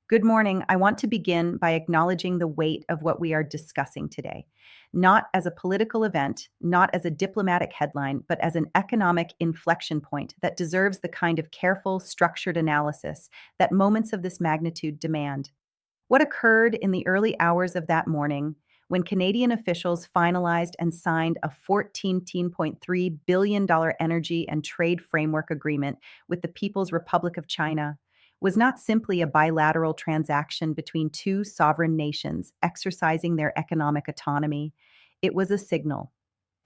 Good morning. I want to begin by acknowledging the weight of what we are discussing today, not as a political event, not as a diplomatic headline, but as an economic inflection point that deserves the kind of careful, structured analysis that moments of this magnitude demand. What occurred in the early hours of that morning when Canadian officials finalized and signed a $14.3 billion energy and trade framework agreement with the People's Republic of China was not simply a bilateral transaction between two sovereign nations exercising their economic autonomy. It was a signal.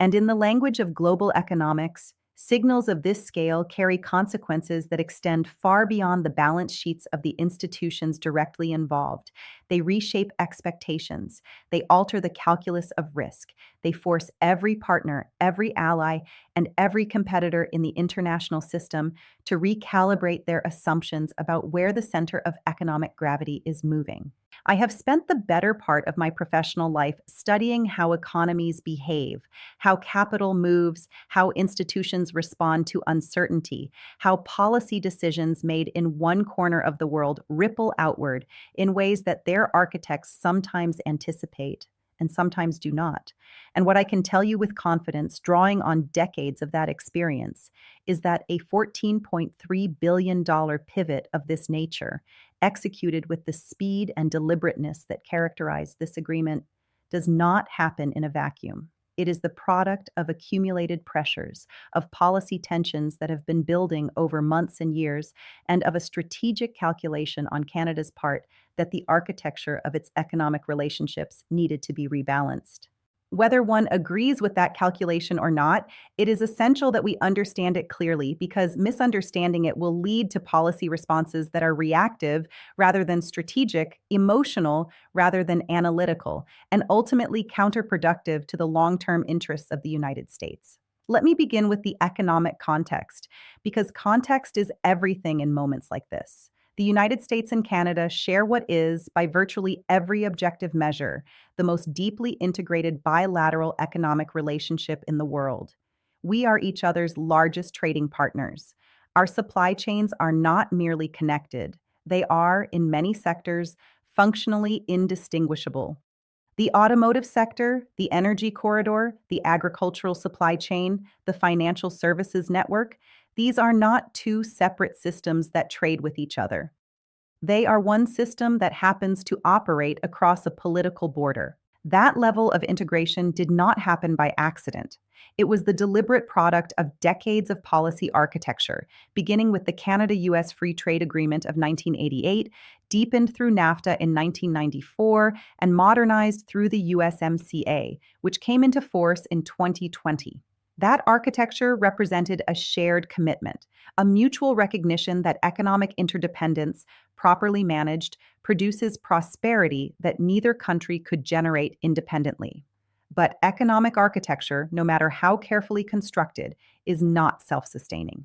And in the language of global economics, signals of this scale carry consequences that extend far beyond the balance sheets of the institutions directly involved. They reshape expectations. They alter the calculus of risk. They force every partner, every ally, and every competitor in the international system to recalibrate their assumptions about where the center of economic gravity is moving. I have spent the better part of my professional life studying how economies behave, how capital moves, how institutions respond to uncertainty, how policy decisions made in one corner of the world ripple outward in ways that their architects sometimes anticipate and sometimes do not. And what I can tell you with confidence, drawing on decades of that experience, is that a $14.3 billion pivot of this nature, executed with the speed and deliberateness that characterize this agreement, does not happen in a vacuum. It is the product of accumulated pressures, of policy tensions that have been building over months and years, and of a strategic calculation on Canada's part that the architecture of its economic relationships needed to be rebalanced. Whether one agrees with that calculation or not, it is essential that we understand it clearly because misunderstanding it will lead to policy responses that are reactive rather than strategic, emotional rather than analytical, and ultimately counterproductive to the long-term interests of the United States. Let me begin with the economic context, because context is everything in moments like this. The United States and Canada share what is, by virtually every objective measure, the most deeply integrated bilateral economic relationship in the world. We are each other's largest trading partners. Our supply chains are not merely connected, they are, in many sectors, functionally indistinguishable. The automotive sector, the energy corridor, the agricultural supply chain, the financial services network, these are not two separate systems that trade with each other. They are one system that happens to operate across a political border. That level of integration did not happen by accident. It was the deliberate product of decades of policy architecture, beginning with the Canada-US Free Trade Agreement of 1988, deepened through NAFTA in 1994, and modernized through the USMCA, which came into force in 2020. That architecture represented a shared commitment, a mutual recognition that economic interdependence, properly managed, produces prosperity that neither country could generate independently. But economic architecture, no matter how carefully constructed, is not self-sustaining.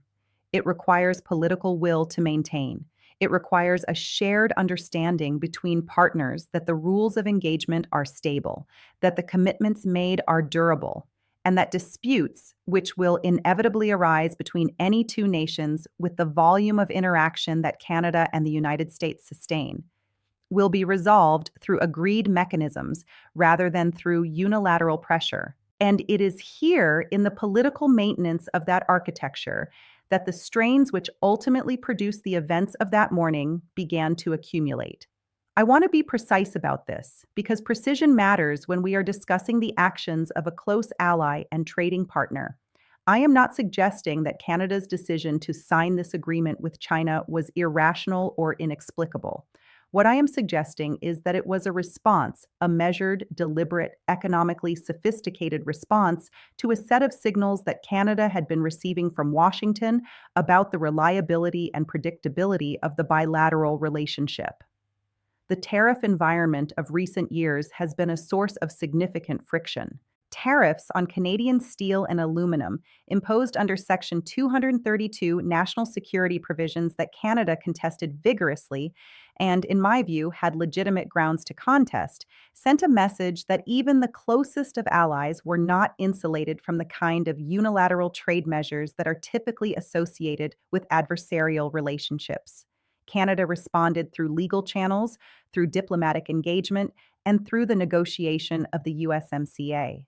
It requires political will to maintain. It requires a shared understanding between partners that the rules of engagement are stable, that the commitments made are durable, and that disputes, which will inevitably arise between any two nations with the volume of interaction that Canada and the United States sustain, will be resolved through agreed mechanisms rather than through unilateral pressure. And it is here in the political maintenance of that architecture that the strains which ultimately produced the events of that morning began to accumulate. I want to be precise about this because precision matters when we are discussing the actions of a close ally and trading partner. I am not suggesting that Canada's decision to sign this agreement with China was irrational or inexplicable. What I am suggesting is that it was a response, a measured, deliberate, economically sophisticated response to a set of signals that Canada had been receiving from Washington about the reliability and predictability of the bilateral relationship. The tariff environment of recent years has been a source of significant friction. Tariffs on Canadian steel and aluminum, imposed under Section 232 national security provisions that Canada contested vigorously and, in my view, had legitimate grounds to contest, sent a message that even the closest of allies were not insulated from the kind of unilateral trade measures that are typically associated with adversarial relationships. Canada responded through legal channels, through diplomatic engagement, and through the negotiation of the USMCA.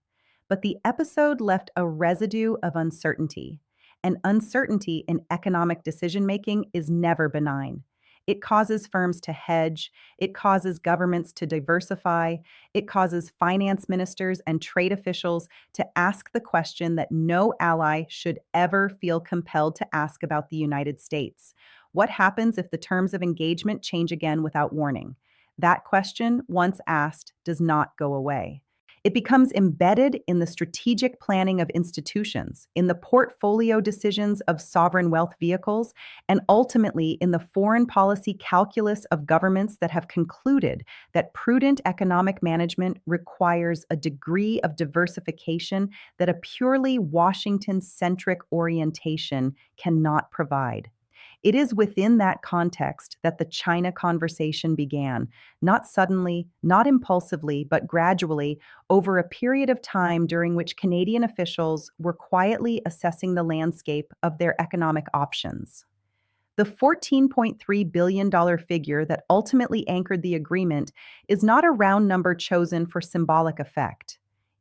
But the episode left a residue of uncertainty, and uncertainty in economic decision making is never benign. It causes firms to hedge, it causes governments to diversify, it causes finance ministers and trade officials to ask the question that no ally should ever feel compelled to ask about the United States. What happens if the terms of engagement change again without warning? That question, once asked, does not go away. It becomes embedded in the strategic planning of institutions, in the portfolio decisions of sovereign wealth vehicles, and ultimately in the foreign policy calculus of governments that have concluded that prudent economic management requires a degree of diversification that a purely Washington-centric orientation cannot provide. It is within that context that the China conversation began, not suddenly, not impulsively, but gradually over a period of time during which Canadian officials were quietly assessing the landscape of their economic options. The $14.3 billion figure that ultimately anchored the agreement is not a round number chosen for symbolic effect.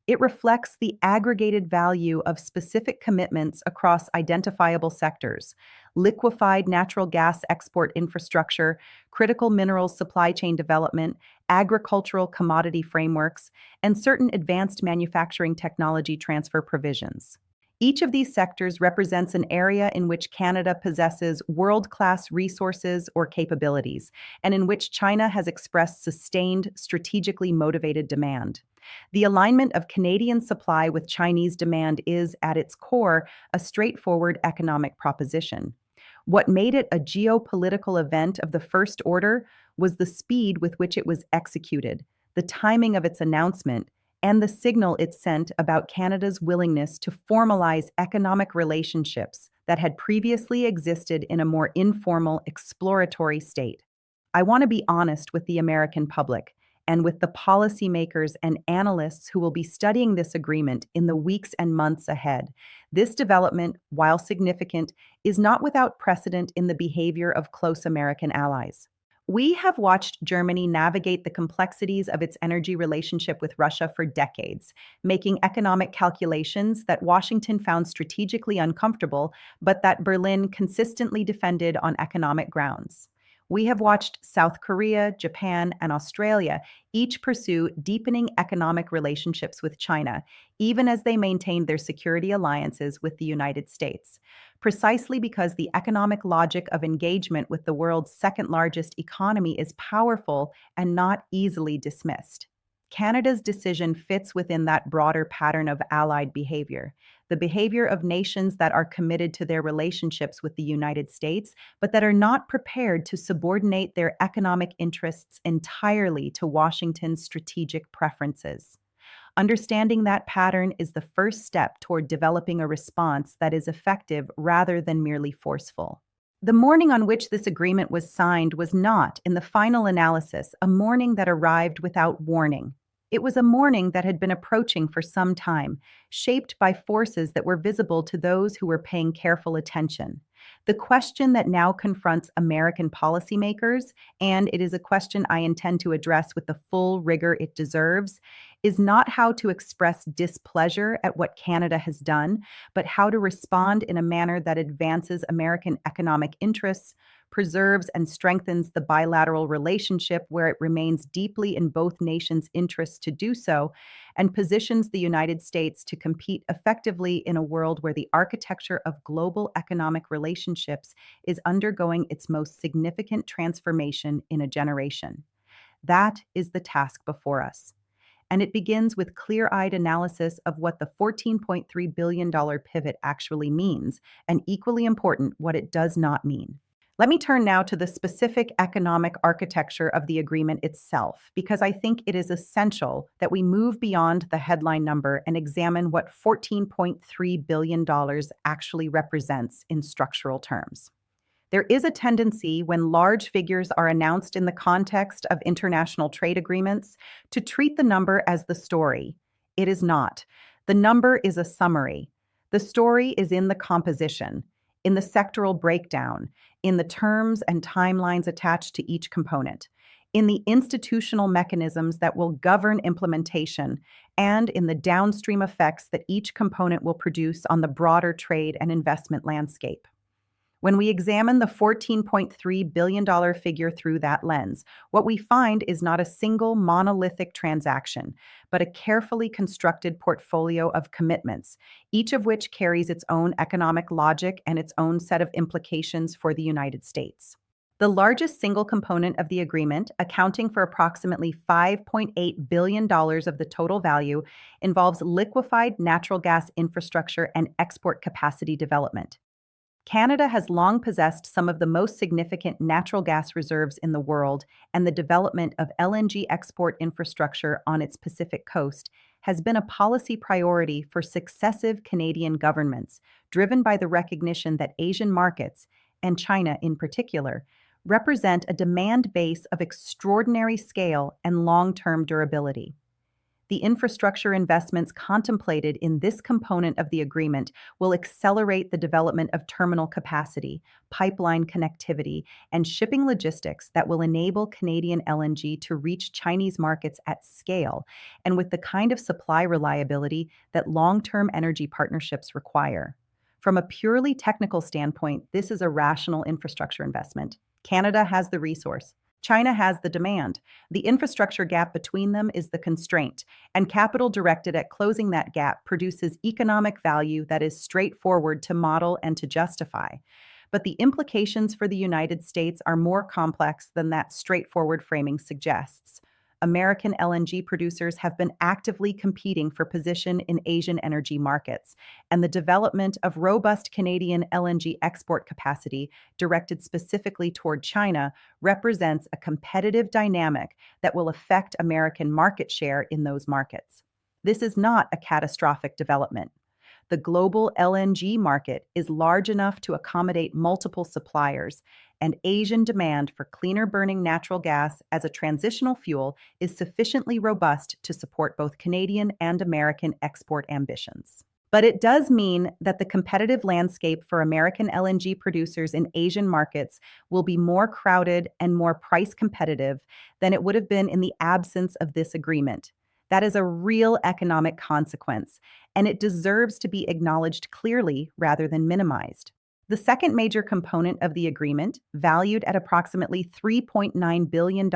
It reflects the aggregated value of specific commitments across identifiable sectors: liquefied natural gas export infrastructure, critical minerals supply chain development, agricultural commodity frameworks, and certain advanced manufacturing technology transfer provisions. Each of these sectors represents an area in which Canada possesses world-class resources or capabilities, and in which China has expressed sustained, strategically motivated demand. The alignment of Canadian supply with Chinese demand is, at its core, a straightforward economic proposition. What made it a geopolitical event of the first order was the speed with which it was executed, the timing of its announcement, and the signal it sent about Canada's willingness to formalize economic relationships that had previously existed in a more informal, exploratory state. I want to be honest with the American public and with the policymakers and analysts who will be studying this agreement in the weeks and months ahead. This development, while significant, is not without precedent in the behavior of close American allies. We have watched Germany navigate the complexities of its energy relationship with Russia for decades, making economic calculations that Washington found strategically uncomfortable, but that Berlin consistently defended on economic grounds. We have watched South Korea, Japan, and Australia each pursue deepening economic relationships with China, even as they maintained their security alliances with the United States, precisely because the economic logic of engagement with the world's second-largest economy is powerful and not easily dismissed. Canada's decision fits within that broader pattern of allied behavior, the behavior of nations that are committed to their relationships with the United States, but that are not prepared to subordinate their economic interests entirely to Washington's strategic preferences. Understanding that pattern is the first step toward developing a response that is effective rather than merely forceful. The morning on which this agreement was signed was not, in the final analysis, a morning that arrived without warning. It was a morning that had been approaching for some time, shaped by forces that were visible to those who were paying careful attention. The question that now confronts American policymakers, and it is a question I intend to address with the full rigor it deserves, is not how to express displeasure at what Canada has done, but how to respond in a manner that advances American economic interests, preserves and strengthens the bilateral relationship where it remains deeply in both nations' interests to do so, and positions the United States to compete effectively in a world where the architecture of global economic relationships is undergoing its most significant transformation in a generation. That is the task before us. And it begins with clear-eyed analysis of what the $14.3 billion pivot actually means, and equally important, what it does not mean. Let me turn now to the specific economic architecture of the agreement itself, because I think it is essential that we move beyond the headline number and examine what $14.3 billion actually represents in structural terms. There is a tendency when large figures are announced in the context of international trade agreements to treat the number as the story. It is not. The number is a summary. The story is in the composition, in the sectoral breakdown, in the terms and timelines attached to each component, in the institutional mechanisms that will govern implementation, and in the downstream effects that each component will produce on the broader trade and investment landscape. When we examine the $14.3 billion figure through that lens, what we find is not a single monolithic transaction, but a carefully constructed portfolio of commitments, each of which carries its own economic logic and its own set of implications for the United States. The largest single component of the agreement, accounting for approximately $5.8 billion of the total value, involves liquefied natural gas infrastructure and export capacity development. Canada has long possessed some of the most significant natural gas reserves in the world, and the development of LNG export infrastructure on its Pacific coast has been a policy priority for successive Canadian governments, driven by the recognition that Asian markets, and China in particular, represent a demand base of extraordinary scale and long-term durability. The infrastructure investments contemplated in this component of the agreement will accelerate the development of terminal capacity, pipeline connectivity, and shipping logistics that will enable Canadian LNG to reach Chinese markets at scale and with the kind of supply reliability that long-term energy partnerships require. From a purely technical standpoint, this is a rational infrastructure investment. Canada has the resource. China has the demand. The infrastructure gap between them is the constraint, and capital directed at closing that gap produces economic value that is straightforward to model and to justify. But the implications for the United States are more complex than that straightforward framing suggests. American LNG producers have been actively competing for position in Asian energy markets, and the development of robust Canadian LNG export capacity directed specifically toward China represents a competitive dynamic that will affect American market share in those markets. This is not a catastrophic development. The global LNG market is large enough to accommodate multiple suppliers, and Asian demand for cleaner burning natural gas as a transitional fuel is sufficiently robust to support both Canadian and American export ambitions. But it does mean that the competitive landscape for American LNG producers in Asian markets will be more crowded and more price competitive than it would have been in the absence of this agreement. That is a real economic consequence, and it deserves to be acknowledged clearly rather than minimized. The second major component of the agreement, valued at approximately $3.9 billion,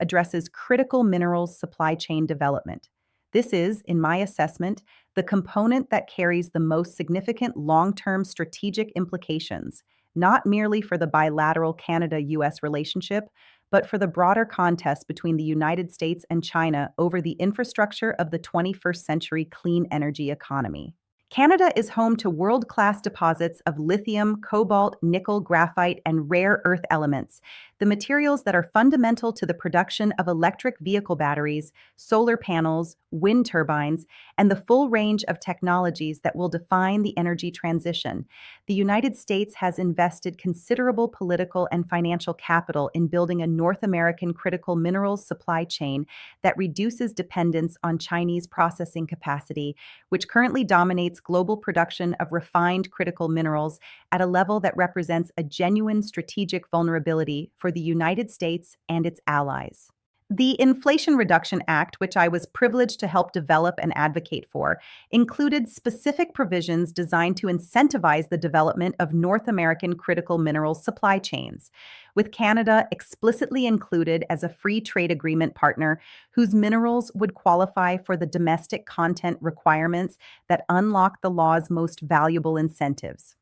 addresses critical minerals supply chain development. This is, in my assessment, the component that carries the most significant long-term strategic implications, not merely for the bilateral Canada-US relationship, but for the broader contest between the United States and China over the infrastructure of the 21st century clean energy economy. Canada is home to world-class deposits of lithium, cobalt, nickel, graphite, and rare earth elements, the materials that are fundamental to the production of electric vehicle batteries, solar panels, wind turbines, and the full range of technologies that will define the energy transition. The United States has invested considerable political and financial capital in building a North American critical minerals supply chain that reduces dependence on Chinese processing capacity, which currently dominates global production of refined critical minerals at a level that represents a genuine strategic vulnerability for the United States and its allies. The Inflation Reduction Act, which I was privileged to help develop and advocate for, included specific provisions designed to incentivize the development of North American critical minerals supply chains, with Canada explicitly included as a free trade agreement partner whose minerals would qualify for the domestic content requirements that unlock the law's most valuable incentives.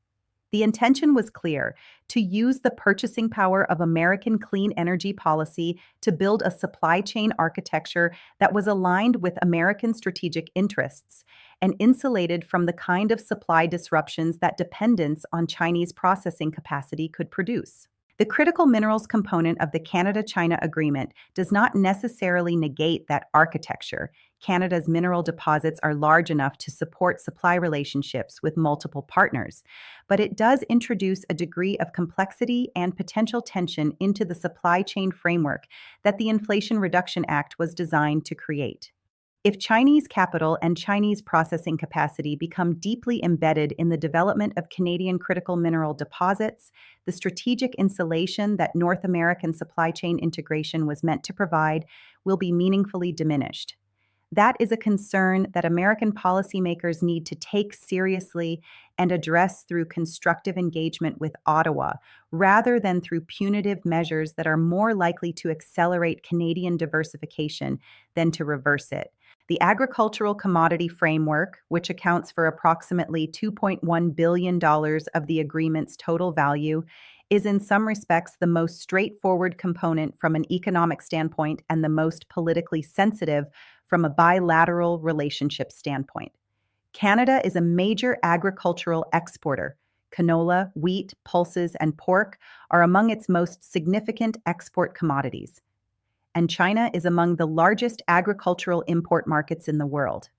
The intention was clear: to use the purchasing power of American clean energy policy to build a supply chain architecture that was aligned with American strategic interests and insulated from the kind of supply disruptions that dependence on Chinese processing capacity could produce. The critical minerals component of the Canada-China agreement does not necessarily negate that architecture. Canada's mineral deposits are large enough to support supply relationships with multiple partners, but it does introduce a degree of complexity and potential tension into the supply chain framework that the Inflation Reduction Act was designed to create. If Chinese capital and Chinese processing capacity become deeply embedded in the development of Canadian critical mineral deposits, the strategic insulation that North American supply chain integration was meant to provide will be meaningfully diminished. That is a concern that American policymakers need to take seriously and address through constructive engagement with Ottawa, rather than through punitive measures that are more likely to accelerate Canadian diversification than to reverse it. The Agricultural Commodity Framework, which accounts for approximately $2.1 billion of the agreement's total value, is in some respects the most straightforward component from an economic standpoint and the most politically sensitive from a bilateral relationship standpoint. Canada is a major agricultural exporter. Canola, wheat, pulses, and pork are among its most significant export commodities. And China is among the largest agricultural import markets in the world.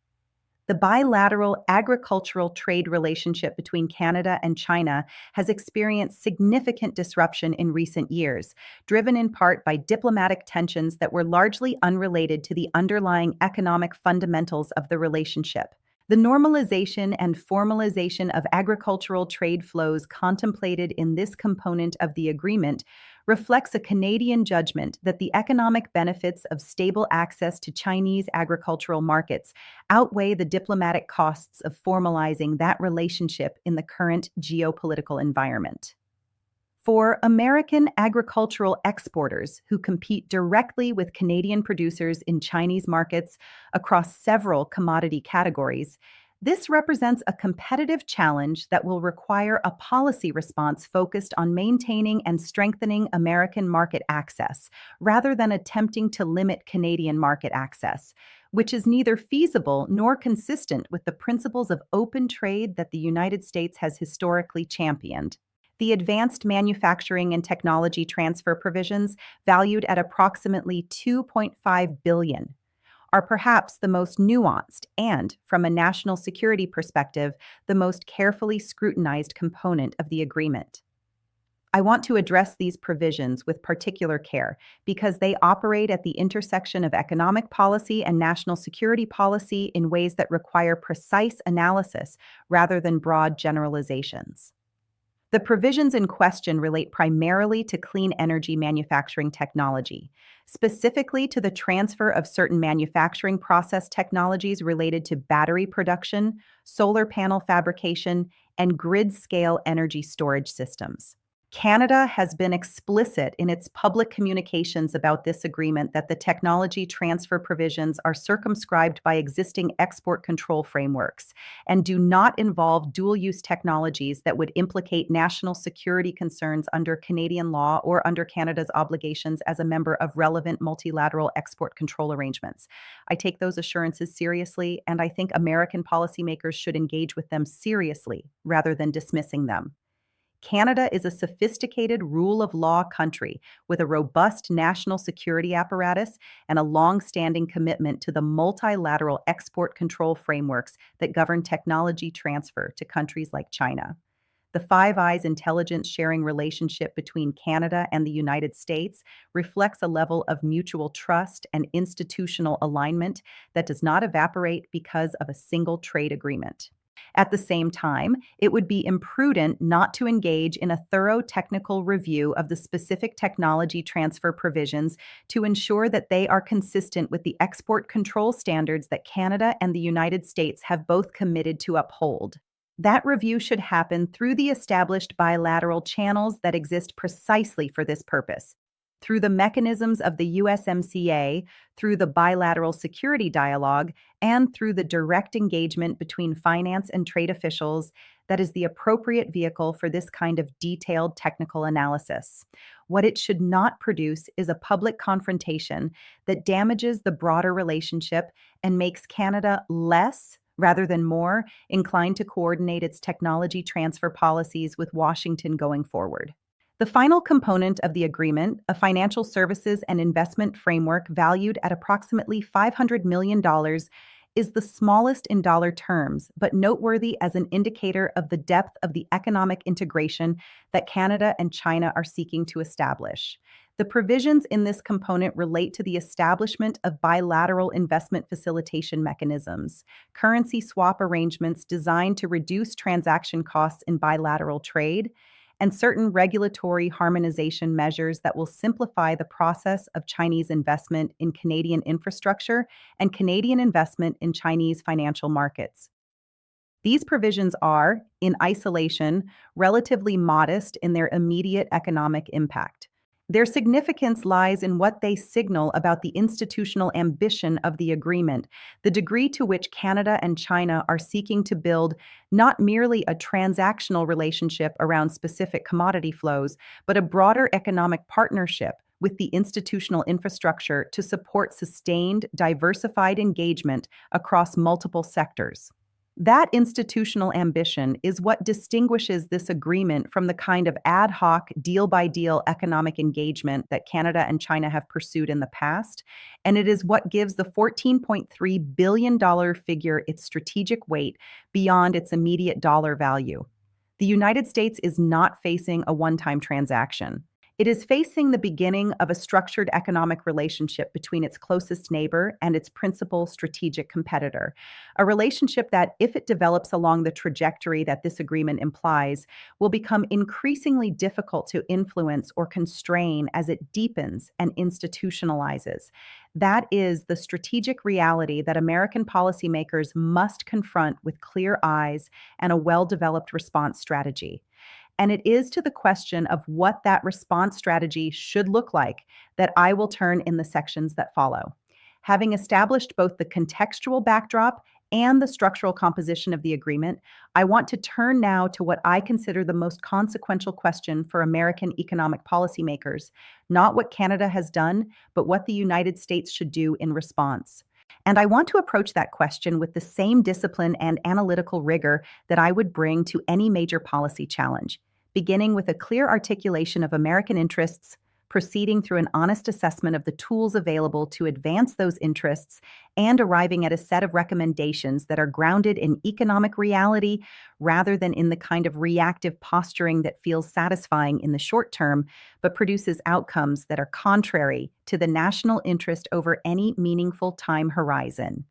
The bilateral agricultural trade relationship between Canada and China has experienced significant disruption in recent years, driven in part by diplomatic tensions that were largely unrelated to the underlying economic fundamentals of the relationship. The normalization and formalization of agricultural trade flows contemplated in this component of the agreement reflects a Canadian judgment that the economic benefits of stable access to Chinese agricultural markets outweigh the diplomatic costs of formalizing that relationship in the current geopolitical environment. For American agricultural exporters who compete directly with Canadian producers in Chinese markets across several commodity categories, this represents a competitive challenge that will require a policy response focused on maintaining and strengthening American market access, rather than attempting to limit Canadian market access, which is neither feasible nor consistent with the principles of open trade that the United States has historically championed. The advanced manufacturing and technology transfer provisions, valued at approximately $2.5 billion, are perhaps the most nuanced and, from a national security perspective, the most carefully scrutinized component of the agreement. I want to address these provisions with particular care because they operate at the intersection of economic policy and national security policy in ways that require precise analysis rather than broad generalizations. The provisions in question relate primarily to clean energy manufacturing technology, specifically to the transfer of certain manufacturing process technologies related to battery production, solar panel fabrication, and grid-scale energy storage systems. Canada has been explicit in its public communications about this agreement that the technology transfer provisions are circumscribed by existing export control frameworks and do not involve dual-use technologies that would implicate national security concerns under Canadian law or under Canada's obligations as a member of relevant multilateral export control arrangements. I take those assurances seriously, and I think American policymakers should engage with them seriously rather than dismissing them. Canada is a sophisticated rule of law country with a robust national security apparatus and a long-standing commitment to the multilateral export control frameworks that govern technology transfer to countries like China. The Five Eyes intelligence sharing relationship between Canada and the United States reflects a level of mutual trust and institutional alignment that does not evaporate because of a single trade agreement. At the same time, it would be imprudent not to engage in a thorough technical review of the specific technology transfer provisions to ensure that they are consistent with the export control standards that Canada and the United States have both committed to uphold. That review should happen through the established bilateral channels that exist precisely for this purpose, through the mechanisms of the USMCA, through the bilateral security dialogue, and through the direct engagement between finance and trade officials that is the appropriate vehicle for this kind of detailed technical analysis. What it should not produce is a public confrontation that damages the broader relationship and makes Canada less, rather than more, inclined to coordinate its technology transfer policies with Washington going forward. The final component of the agreement, a financial services and investment framework valued at approximately $500 million, is the smallest in dollar terms, but noteworthy as an indicator of the depth of the economic integration that Canada and China are seeking to establish. The provisions in this component relate to the establishment of bilateral investment facilitation mechanisms, currency swap arrangements designed to reduce transaction costs in bilateral trade, and certain regulatory harmonization measures that will simplify the process of Chinese investment in Canadian infrastructure and Canadian investment in Chinese financial markets. These provisions are, in isolation, relatively modest in their immediate economic impact. Their significance lies in what they signal about the institutional ambition of the agreement, the degree to which Canada and China are seeking to build not merely a transactional relationship around specific commodity flows, but a broader economic partnership with the institutional infrastructure to support sustained, diversified engagement across multiple sectors. That institutional ambition is what distinguishes this agreement from the kind of ad hoc, deal by deal economic engagement that Canada and China have pursued in the past, and it is what gives the $14.3 billion figure its strategic weight beyond its immediate dollar value. The United States is not facing a one time transaction. It is facing the beginning of a structured economic relationship between its closest neighbor and its principal strategic competitor, a relationship that, if it develops along the trajectory that this agreement implies, will become increasingly difficult to influence or constrain as it deepens and institutionalizes. That is the strategic reality that American policymakers must confront with clear eyes and a well developed response strategy. And it is to the question of what that response strategy should look like that I will turn in the sections that follow. Having established both the contextual backdrop and the structural composition of the agreement, I want to turn now to what I consider the most consequential question for American economic policymakers, not what Canada has done, but what the United States should do in response. And I want to approach that question with the same discipline and analytical rigor that I would bring to any major policy challenge, beginning with a clear articulation of American interests, proceeding through an honest assessment of the tools available to advance those interests, and arriving at a set of recommendations that are grounded in economic reality rather than in the kind of reactive posturing that feels satisfying in the short term, but produces outcomes that are contrary to the national interest over any meaningful time horizon.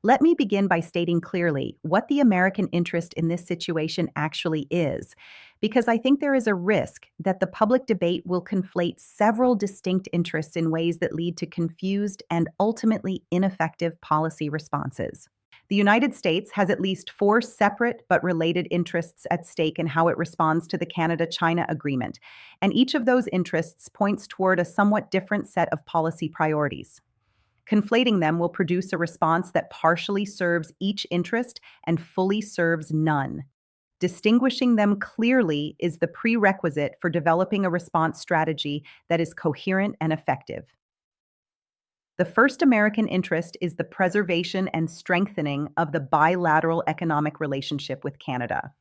Let me begin by stating clearly what the American interest in this situation actually is, because I think there is a risk that the public debate will conflate several distinct interests in ways that lead to confused and ultimately ineffective policy responses. The United States has at least four separate but related interests at stake in how it responds to the Canada-China agreement, and each of those interests points toward a somewhat different set of policy priorities. Conflating them will produce a response that partially serves each interest and fully serves none. Distinguishing them clearly is the prerequisite for developing a response strategy that is coherent and effective. The first American interest is the preservation and strengthening of the bilateral economic relationship with Canada.